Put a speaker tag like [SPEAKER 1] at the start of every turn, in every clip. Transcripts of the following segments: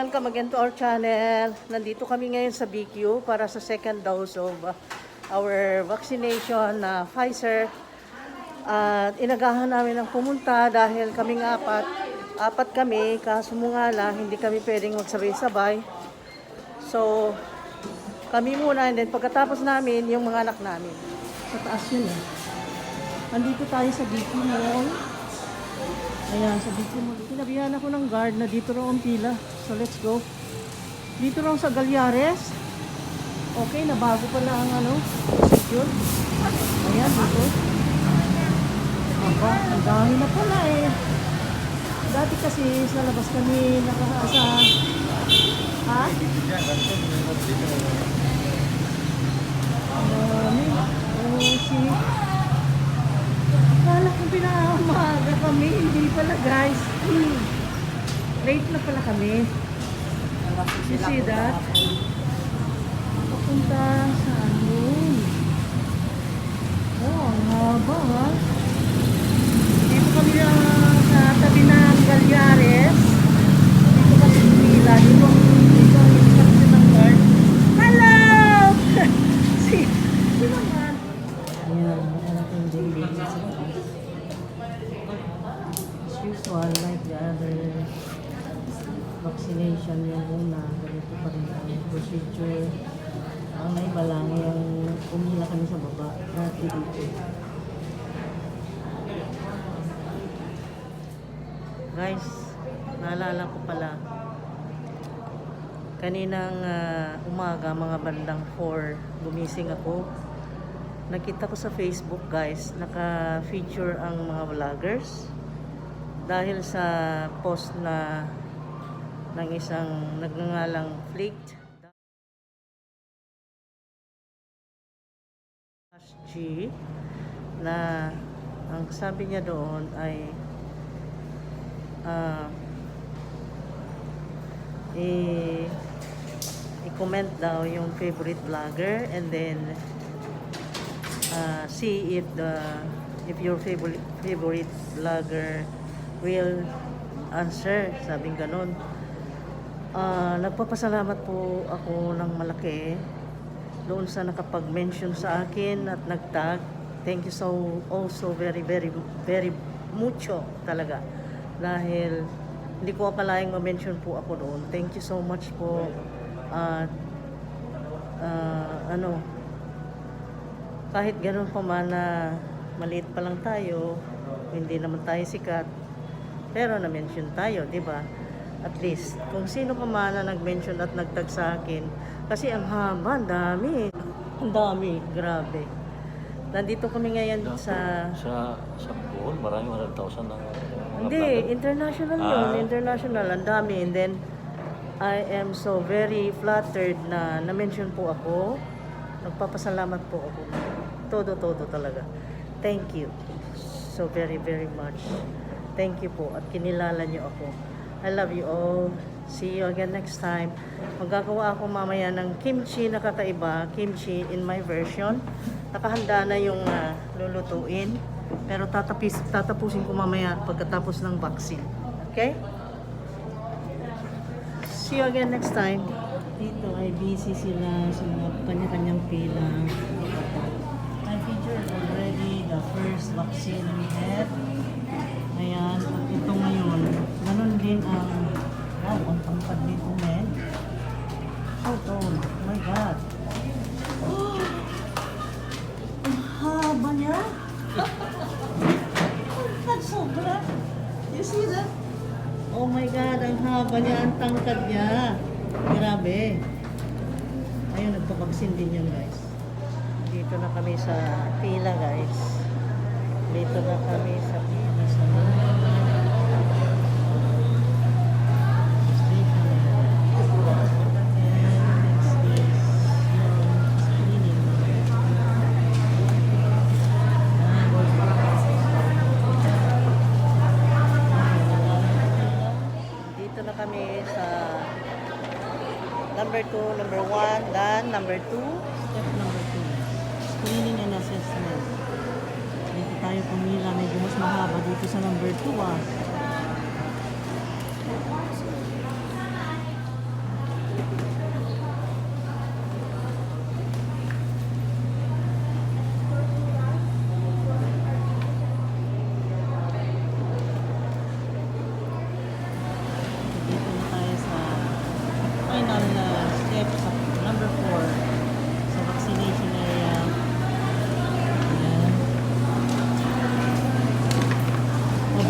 [SPEAKER 1] welcome again to our channel. Nandito kami ngayon sa BQ para sa second dose of our vaccination na Pfizer. At inagahan namin ang pumunta dahil kaming apat kami, kaso nga lang, hindi kami pwedeng magsabay-sabay. So, kami muna, and then pagkatapos namin, yung mga anak namin. Sa taas yun eh. Nandito tayo sa BQ Mall. Ayan, sa BQ Mall. Sinabihan ako ng guard na dito raw ang pila. So, let's go. Dito raw sa Galyares. Okay, nabago pala ang procedure. Ayan, dito. Aba, ang dami na pala eh. Dati kasi sa labas kami nakahasa. Ha? Oh, see. Akala kong pinakamaga kami. Hindi pala guys. Late na pala kami. You see that? Papunta sa ano? Oh, ang haba ha. Dito kami sa tabi ng Galyares. Dito kami pumila. Dito ang instruction ng guard. Hello! Si naman. Ayan, natin daily. As usual, like the other vaccination yung una, ganito pa rin ang procedure. Ang naiba lang yung pumila kami sa baba. Dati dito. Guys, naalala ko pala. Kaninang umaga, mga bandang 4, gumising ako. Nakita ko sa Facebook guys, naka-feature ang mga vloggers. Dahil sa post na ng isang nagngangalang Flicked G na ang sabi niya doon ay i-comment daw yung favorite vlogger and then see if your favorite vlogger will answer, sabing ganon. Nagpapasalamat po ako ng malaki doon sa nakapag-mention sa akin at nag-tag. Thank you so also very mucho talaga. Dahil hindi ko akalaing ma-mention po ako doon. Thank you so much po. Kahit ganun pa man na maliit pa lang tayo, hindi naman tayo sikat, pero na-mention tayo, di ba? At least, kung sino pa man na nag-mention at nagtag sa akin, kasi ang haba, ang dami, grabe. Nandito kami ngayon sa
[SPEAKER 2] Bohol, maraming 100,000 ng
[SPEAKER 1] hindi, international yun, international, ang dami. And then, I am so very flattered na na-mention po ako. Nagpapasalamat po ako. Todo talaga. Thank you so very much. Thank you po at kinilala niyo ako. I love you all. See you again next time. Magagawa ako mamaya ng kimchi na kakaiba. Kimchi in my version. Nakahanda na yung lulutuin. Pero tatapusin ko mamaya pagkatapos ng vaccine. Okay? See you again next time. Dito ay busy sila sa mga kanya-kanyang pila. I featured already the first vaccine we had. Ayan, at ito ngayon, ganun din ang ang pangpad nito, men. So tall. Oh my God. Oh, ang haba niya. Ang sobra. You see that? Oh my God, ang haba niya, ang tangkad niya. Grabe. Ayun, nagpapaksin din yun, guys. Dito na kami sa pila, guys. Dito na kami sa pila. Number 2, number 1, then number 2, step number 2, screening and assessment. Dito tayo pumila, medyo mas mahaba dito sa number 2 ah.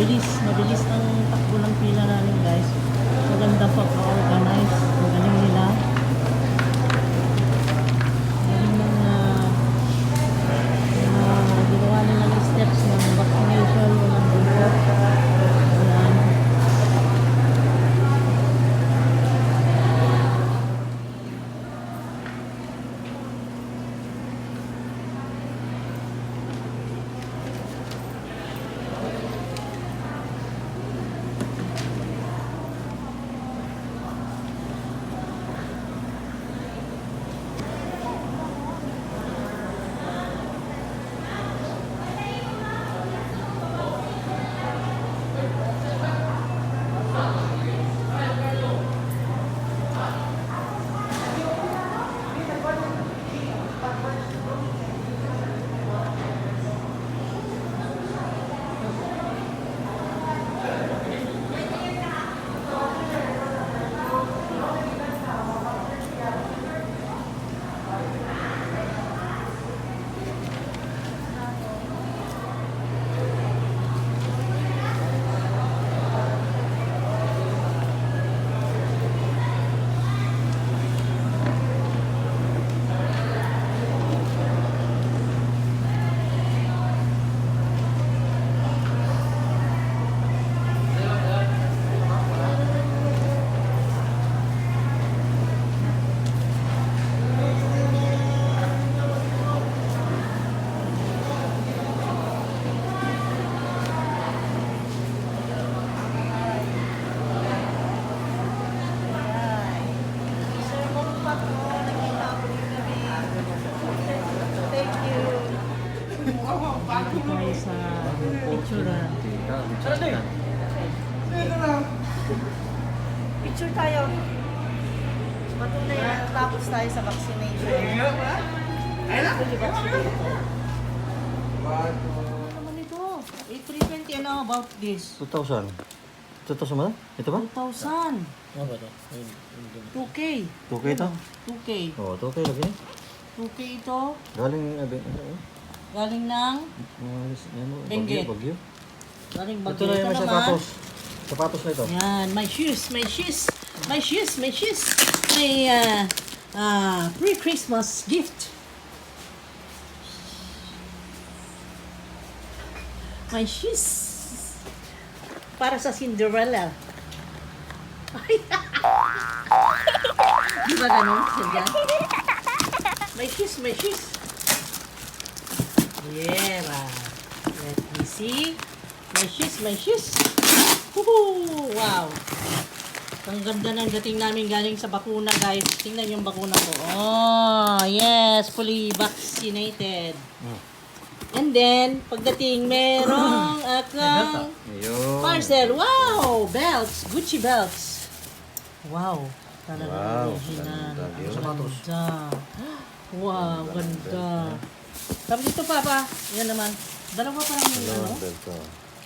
[SPEAKER 1] Mabilis ang takbo ng pila namin guys. Maganda pag-organize. Magaling nila. Galing ng ginawa nila ng steps ng vaccination o ng grupo. Ayan. Dito tayo sa picturean. Picture tayo. Patunay na tapos tayo sa vaccination. Fully vaccinated. Ano naman ito? April 20, ano about this?
[SPEAKER 2] 2,000. 2,000 ba? Ito ba?
[SPEAKER 1] 2,000.
[SPEAKER 2] Ano ba ito?
[SPEAKER 1] 2K.
[SPEAKER 2] 2K ito?
[SPEAKER 1] 2K.
[SPEAKER 2] Oo, 2K lagi.
[SPEAKER 1] 2K ito.
[SPEAKER 2] Galing,
[SPEAKER 1] Galing ng Benguet.
[SPEAKER 2] Bagyo.
[SPEAKER 1] galing
[SPEAKER 2] Ito
[SPEAKER 1] Baguio.
[SPEAKER 2] na yung
[SPEAKER 1] Ito
[SPEAKER 2] may
[SPEAKER 1] naman.
[SPEAKER 2] sapatos. Sapatos na ito.
[SPEAKER 1] Yan, my shoes. My pre-Christmas gift. My shoes. Para sa Cinderella. Ay. Di ba ganun? Yan. My shoes. Yeah. Let me see. My shoes. Woohoo! Wow. Ang ganda ng dating namin galing sa bakuna, guys. Tingnan yung bakuna ko. Oh, yes. Fully vaccinated. And then, pagdating, merong akang
[SPEAKER 2] Ayun.
[SPEAKER 1] parcel. Wow! Belts. Gucci belts. Wow. Talagang
[SPEAKER 2] Wow,
[SPEAKER 1] original.
[SPEAKER 2] ganda.
[SPEAKER 1] Ang
[SPEAKER 2] Yung sapatos.
[SPEAKER 1] ganda. Wow, ganda. Tapos dito pa. Yan naman. Dalawa pa lang yung ano.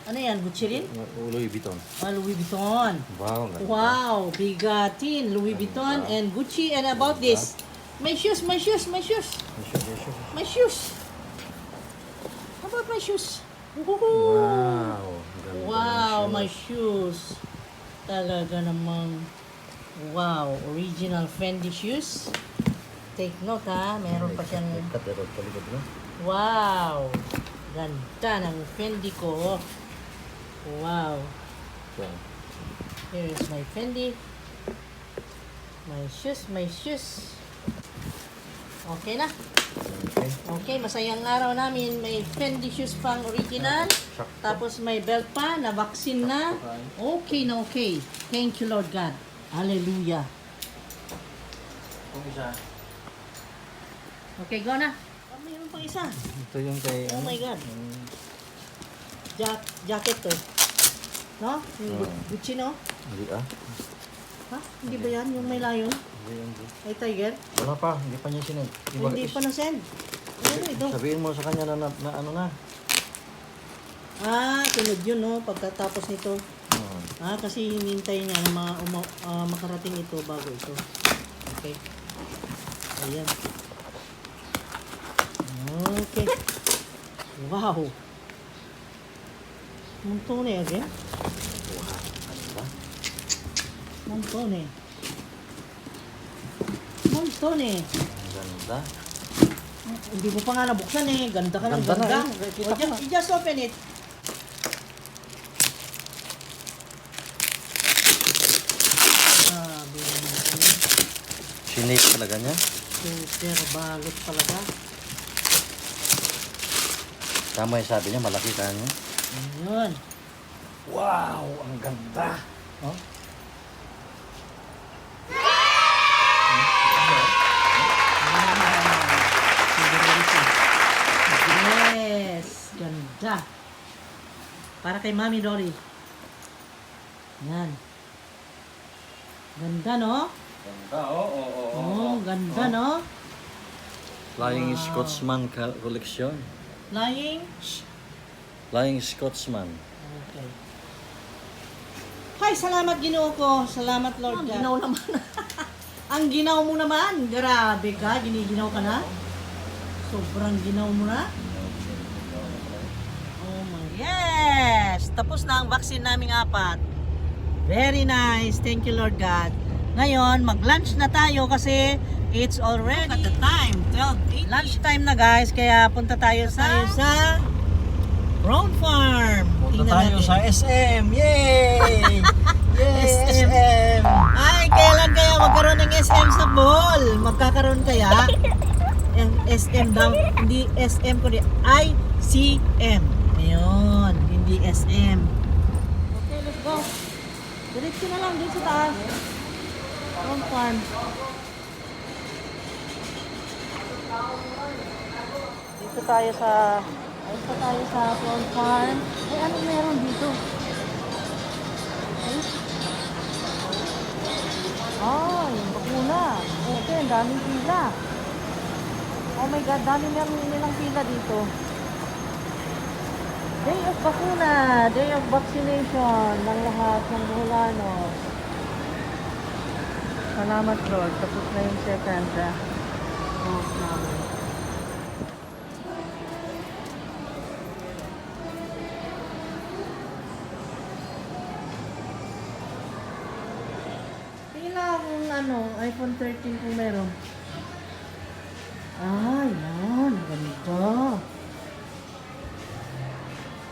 [SPEAKER 1] Ano yan? Gucci rin?
[SPEAKER 2] Louis Vuitton.
[SPEAKER 1] Ah, Louis Vuitton.
[SPEAKER 2] Wow, ganda.
[SPEAKER 1] Wow, bigatin. Louis Vuitton and Gucci. And about this, my shoes.
[SPEAKER 2] May shoes.
[SPEAKER 1] How about my shoes? Woohoo!
[SPEAKER 2] Wow. Ganda
[SPEAKER 1] Wow,
[SPEAKER 2] ng
[SPEAKER 1] my
[SPEAKER 2] shoes.
[SPEAKER 1] shoes. Talaga namang, wow, original Fendi shoes. Take note ha, meron pa siyang,
[SPEAKER 2] May katerot sa likod, no?
[SPEAKER 1] wow, ganda ng Fendi ko. Wow,
[SPEAKER 2] So,
[SPEAKER 1] here is my Fendi. My shoes. Okay na.
[SPEAKER 2] okay.
[SPEAKER 1] Okay, masayang araw namin. May Fendi shoes pang original. Tapos may belt pa, na vaccine na. Okay na okay. Thank you, Lord God. Hallelujah.
[SPEAKER 2] Kung isa.
[SPEAKER 1] Okay, go na. Oh, mayroon pang isa.
[SPEAKER 2] Ito yung kay...
[SPEAKER 1] Oh my God.
[SPEAKER 2] yung-
[SPEAKER 1] Jacket to. No? Yung
[SPEAKER 2] Ah.
[SPEAKER 1] Gucci, no?
[SPEAKER 2] Hindi ah.
[SPEAKER 1] Ha? Hindi ba yan? Yung may layon?
[SPEAKER 2] Hindi.
[SPEAKER 1] Ay, tiger?
[SPEAKER 2] Wala pa, hindi pa niya sinend.
[SPEAKER 1] Hindi pa na-send. Ano ito?
[SPEAKER 2] Sabihin mo sa kanya na ano na.
[SPEAKER 1] Ah, sunod yun, no? Pagkatapos nito.
[SPEAKER 2] Oo.
[SPEAKER 1] Ah, kasi hinintay niya na makarating ito bago ito. Okay. Ayan. Okay. Wow. Montone again?
[SPEAKER 2] Wah, ano ba?
[SPEAKER 1] Montone. Montone.
[SPEAKER 2] Ang ganda.
[SPEAKER 1] Hindi mo pa nga nabuksan eh. Ganda ka ng
[SPEAKER 2] Ganda na
[SPEAKER 1] ganda.
[SPEAKER 2] eh. Kita
[SPEAKER 1] O,
[SPEAKER 2] ko na.
[SPEAKER 1] just open it. Grabe naman ito.
[SPEAKER 2] Sinate talaga niya.
[SPEAKER 1] Super balot talaga.
[SPEAKER 2] Tama yung sabi niya, malaki ka niya.
[SPEAKER 1] Ayun.
[SPEAKER 2] Wow, ang ganda.
[SPEAKER 1] Oh. Yes! Ganda. Para kay Mami Dory. Yan. Ganda, no?
[SPEAKER 2] Ganda, oo.
[SPEAKER 1] Oh, ganda, no?
[SPEAKER 2] Flying
[SPEAKER 1] Wow.
[SPEAKER 2] Scotsman collection.
[SPEAKER 1] Lying.
[SPEAKER 2] Flying Scotsman.
[SPEAKER 1] Okay. Hi, salamat Ginoo ko. Salamat Lord God. Ginaw naman. Ang ginaw mo naman. Grabe ka. Giniginaw ka na. Sobrang ginaw mo na. Oh my. Yes! Tapos na ang vaccine naming 4. Very nice. Thank you Lord God. Ngayon, mag-lunch na tayo kasi it's already at the time, 12:80. Lunch time na guys, kaya punta tayo sa Brown Farm.
[SPEAKER 2] Punta
[SPEAKER 1] Tingnan
[SPEAKER 2] tayo
[SPEAKER 1] natin.
[SPEAKER 2] sa SM. Yay! Yay,
[SPEAKER 1] SM.
[SPEAKER 2] SM!
[SPEAKER 1] Ay, kailan kaya magkaroon ng SM sa Bohol? Magkakaroon kaya? Yung SM daw, hindi SM kundi ICM. Ayun, hindi SM. Okay, let's go. Diretso na lang dito sa taas. Brown Farm. Dito tayo sa Brown Farm. Ay, ano meron dito? Yung bakuna. Okay, ang daming pila. Oh my God, dami nilang pila dito. Day of bakuna, day of vaccination ng lahat ng Boholano. Salamat Lord, tapos na yung second dose namin. iPhone 13 kung meron. Yan. Ganda.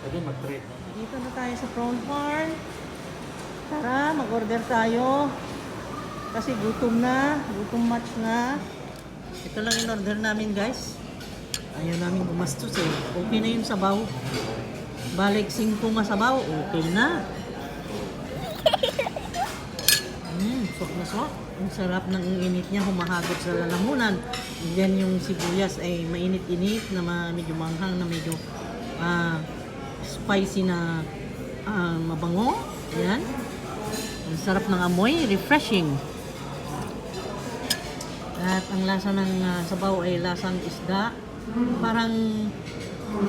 [SPEAKER 2] Pwede mag-trade.
[SPEAKER 1] Dito na tayo sa Brown Farm. Tara, mag-order tayo. Kasi gutom na. Gutom match na. Ito lang in order namin guys. Ayaw namin gumastos eh. Okay na yung sabaw. Balik 5 masabaw. Okay na. Sok na sok. Ang sarap ng init niya, humahagod sa lalamunan. Yan yung sibuyas ay mainit-init na medyo manghang na medyo spicy na mabango. Yan. Ang sarap ng amoy, refreshing. At ang lasa ng sabaw ay lasang isda. Parang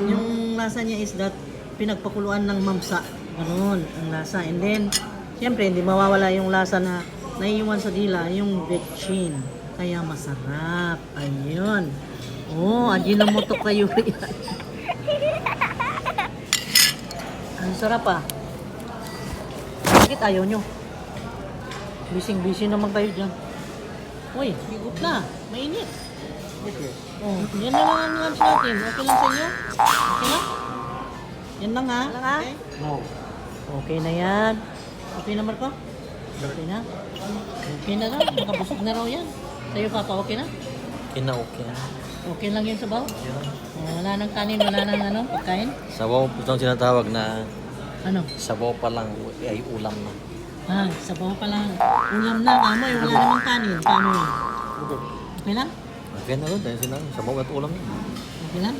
[SPEAKER 1] yung lasa niya isda pinagpakuluan ng mamsa. Ganun ang lasa. And then, siyempre, hindi mawawala yung lasa na naiiwan sa dila, yung betchin. Kaya masarap. Ayun. Oh, Ajinomoto kayo yan. Ang sarap ah. Bakit ayaw nyo? Bising-bising naman kayo dyan. Uy, higup na. Mainit. Oh, yan na lang ang lunch natin. Okay lang sa inyo? Okay na? Yan lang ha? Okay?
[SPEAKER 2] No.
[SPEAKER 1] Okay na yan. Okay na Marco? Okay na? Okay na lang. Nakabusog na raw yan. Sa'yo Papa, okay na?
[SPEAKER 2] Okay.
[SPEAKER 1] Okay lang yun sa baw? Wala nang kanin, wala nang pagkain?
[SPEAKER 2] Sabaw, ito ang sinatawag na
[SPEAKER 1] Ano?
[SPEAKER 2] sabaw pa lang ay ulam na.
[SPEAKER 1] Sabaw pa lang. Ulam na, amoy, wala namang kanin. Paano yun? Okay lang?
[SPEAKER 2] Okay na rin, dahil sila, sabaw at ulam na.
[SPEAKER 1] Okay lang?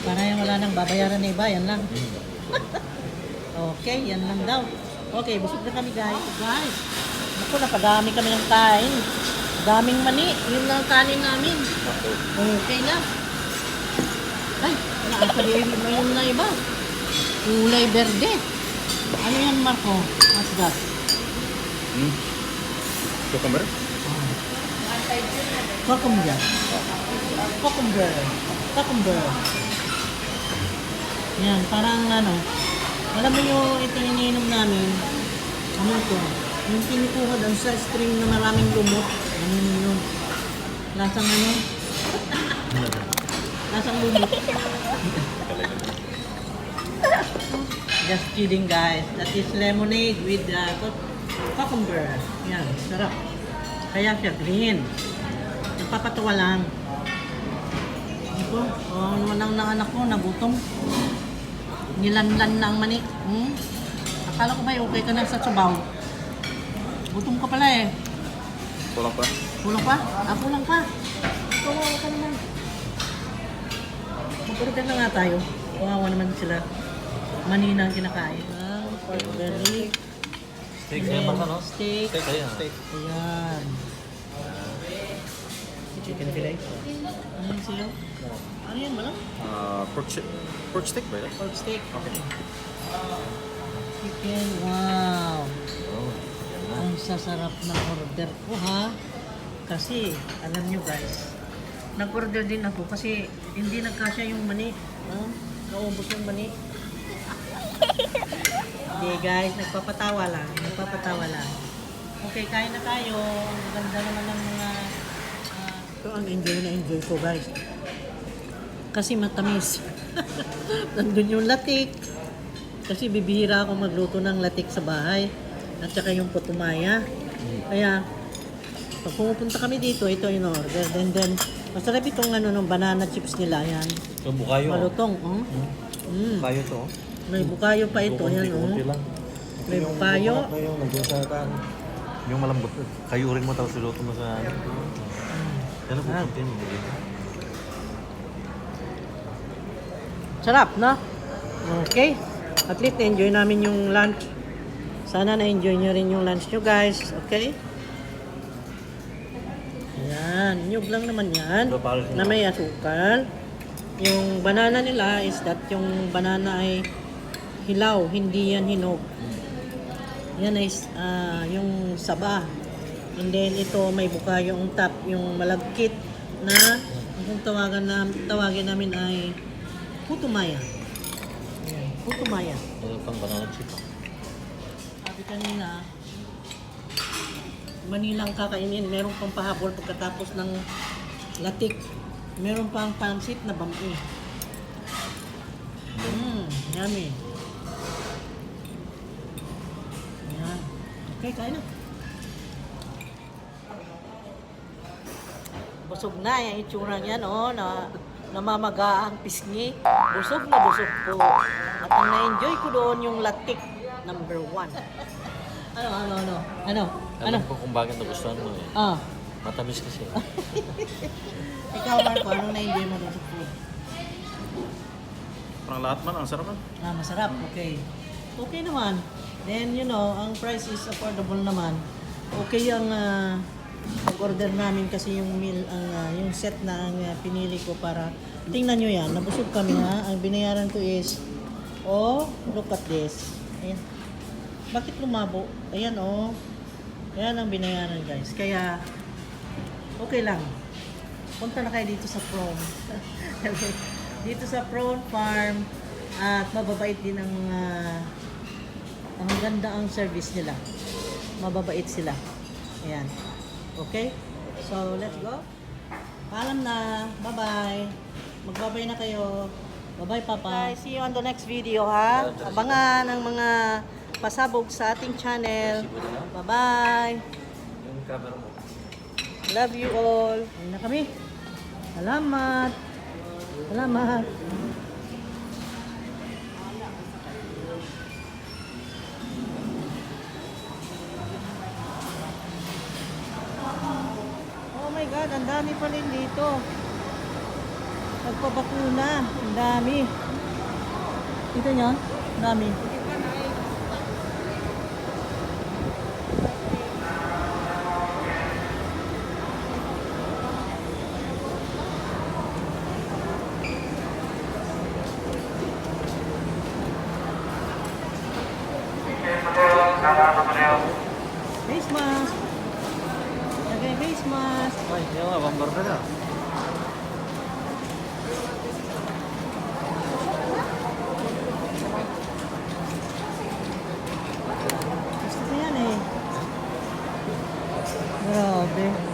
[SPEAKER 1] Para yung wala nang babayaran na iba, yan lang. Okay, yan lang daw. Okay, busog na kami guys. Guys, naku, napadami kami ng kain. Daming mani, yun lang ang kanin namin. Okay na. Ay, nakapalihin mo yun na iba. Kulay berde. Ano yan Marco? What's that?
[SPEAKER 2] Cucumber?
[SPEAKER 1] Cucumber. Cucumber. Cucumber. Yan, parang
[SPEAKER 3] Alam mo yung ito iniinom namin, ano ito? Yung kinukuha doon sa string na maraming lumot. Ano yun? Lasang ano? Lasang lumot. Just kidding guys. That is lemonade with cucumber. Yan, sarap. Kaya siya green. Nagpapatawa lang. Ito, naman ng anak ko, nagutom. Nilanlan na ang manik. Akala ko ba okay ka na sa sabaw? Gutom ka pala eh.
[SPEAKER 2] Kulang pa.
[SPEAKER 3] Kulang pa? Kulang pa. Kawawa ka naman. Mag-order na nga tayo. Kawawa naman sila. Manina ang kinakain. Pork belly.
[SPEAKER 2] Steak sa bangka, no?
[SPEAKER 3] Steak.
[SPEAKER 2] Steak, ayan. Steak.
[SPEAKER 3] Ayan.
[SPEAKER 2] Chicken fillet.
[SPEAKER 3] Ano yung siyo? Ano yan ba lang?
[SPEAKER 2] Pork steak ba yun?
[SPEAKER 3] Pork steak.
[SPEAKER 2] Okay.
[SPEAKER 3] Chicken. Wow.
[SPEAKER 2] Oh, yan na.
[SPEAKER 3] Ang sasarap ng order ko ha. Kasi, alam nyo guys, nag-order din ako kasi hindi nagkasya yung mani. Naubos yung mani. Hindi guys, nagpapatawa lang. Nagpapatawa lang. Okay, kain na tayo. Ang ganda naman ng mga... ito ang enjoy na enjoy ko guys. Kasi matamis. Nandun yung latik. Kasi bibihira ako magluto ng latik sa bahay. At saka yung putumaya. Kaya, pag pumupunta kami dito, ito yung order. Then, masarap itong ng banana chips nila. Yan.
[SPEAKER 2] Ito, bukayo.
[SPEAKER 3] Malutong.
[SPEAKER 2] Bukayo to.
[SPEAKER 3] May bukayo pa ito. Yan,
[SPEAKER 2] Kunti lang.
[SPEAKER 3] May bukayo.
[SPEAKER 2] Yung nandiyan sa tan. Yung malambot. Kayurin mo tapos iluto mo sa... Yan ang pupuntin mo.
[SPEAKER 3] Sarap, no? Okay. At least na-enjoy namin yung lunch. Sana na-enjoy nyo rin yung lunch nyo, guys. Okay? Yan. Nyug lang naman yan. Na may asukal. Yung banana nila is that yung banana ay hilaw. Hindi yan hinog. Yan ay yung saba. And then ito may bukayo ang top. Yung malagkit na kung tawagin namin ay putumaya. Ayan, putumaya.
[SPEAKER 2] Ano pang banana chip?
[SPEAKER 3] Sabi kanina, Manilang kakainin. Meron pang pahabol pagkatapos ng latik. Meron pang pansit na bami. Yummy. Ayan. Okay, kain na. Busog na yung itsura niyan, na namamaga ang pisngi. Busog na busog po. At ang na-enjoy ko doon yung latik number 1. Ano?
[SPEAKER 2] Alam ko kung bakit nagustuhan mo eh. Matamis kasi.
[SPEAKER 3] Ikaw, Marco, anong na-enjoy mo doon sa food?
[SPEAKER 2] Parang lahat man, ang sarap man.
[SPEAKER 3] Masarap. Okay. Okay naman. Then, ang price is affordable naman. Okay ang pag-order namin kasi yung meal, yung set na ang pinili ko para tingnan nyo yan. Nabusog kami ha. Ang binayaran ko is, look at this. Ayan. Bakit lumabo? Ayan Ayan ang binayaran guys. Kaya, okay lang. Punta na kayo dito sa Prawn. Dito sa Prawn Farm. At mababait din ang ganda ang service nila. Mababait sila. Ayan. Okay? So, let's go. Paalam na. Bye-bye. Magbabay na kayo. Bye-bye, Papa. Bye. See you on the next video, ha? Abangan ang mga pasabog sa ating channel. Bye-bye.
[SPEAKER 2] Yung camera mo.
[SPEAKER 3] Love you all. Ayun na kami. Salamat. Salamat. Oh my God, ang dami pa rin dito. Nagpabakuna. Ang dami. Kita nyo? Ang dami. Face mask. Lagay face mask.
[SPEAKER 2] Ay, yung nga, bang burger na.
[SPEAKER 1] Grabe.